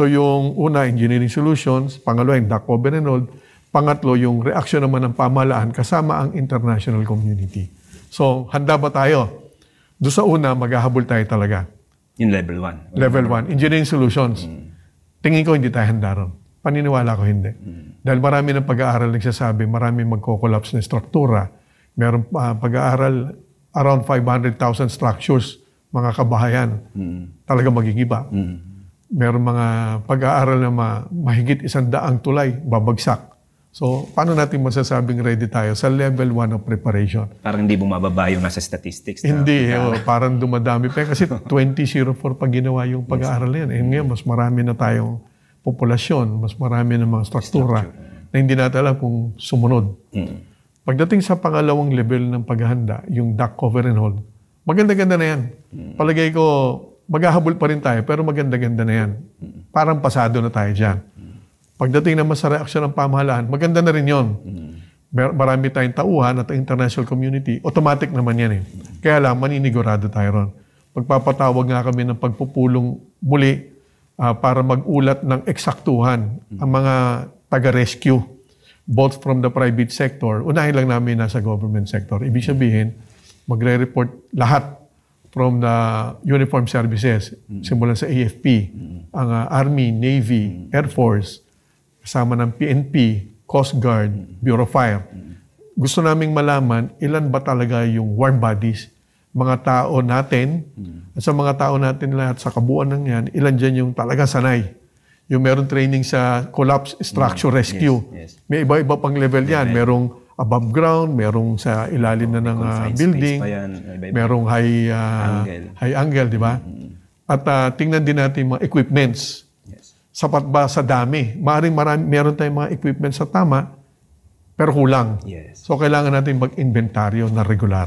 So yung una, engineering solutions, pangalawa, yung DAC cover and hold, pangatlo, yung reaksyon naman ng pamahalaan kasama ang international community. So, handa ba tayo? Doon sa una, maghahabol tayo talaga. Yung level 1. Level 1, engineering solutions. Tingin ko hindi tayo handa ron. Paniniwala ko hindi. Dahil marami ng pag-aaral nagsasabi, marami magko-collapse na struktura. Meron pag-aaral around 500,000 structures, mga kabahayan. Talaga magigiba. Meron mga pag-aaral na mahigit 100 tulay, babagsak. So, paano natin masasabing ready tayo sa level 1 of preparation? Parang hindi bumababa yung nasa statistics. Hindi, parang dumadami pa. Kasi 2004 pa ginawa yung pag-aaral yan. Ngayon, mas marami na tayong populasyon, mas marami na mga struktura na hindi natin alam kung sumunod. Pagdating sa pangalawang level ng paghahanda, yung DAC cover and hold, maganda-ganda na yan. Palagay ko, maghahabol pa rin tayo, pero maganda-ganda na yan. Parang pasado na tayo dyan. Pagdating naman sa reaksyon ng pamahalaan, maganda na rin yun. Marami tayong tauhan at international community, automatic naman yan eh. Kaya lang, maninigurado tayo ron. Magpapatawag nga kami ng pagpupulong muli para mag-ulat ng eksaktuhan ang mga taga-rescue, both from the private sector, unahin lang namin nasa government sector. Ibig sabihin, magre-report lahat from the uniform services, simulan sa AFP, ang Army, Navy, Air Force, kasama ng PNP, Coast Guard, Bureau of Fire. Gusto naming malaman ilan ba talaga yung warm bodies, mga tao natin, at sa mga tao natin lahat, sa kabuuan ng yan, ilan dyan yung talaga sanay. Yung meron training sa collapse structure rescue. May iba-iba pang level yan. Merong above ground, merong sa ilalim na ng building, merong high angle, di ba? At tingnan din natin mga equipments. Sapat ba sa dami? Meron tayong mga equipments sa tama, pero kulang. So, kailangan natin mag-inventaryo na regular.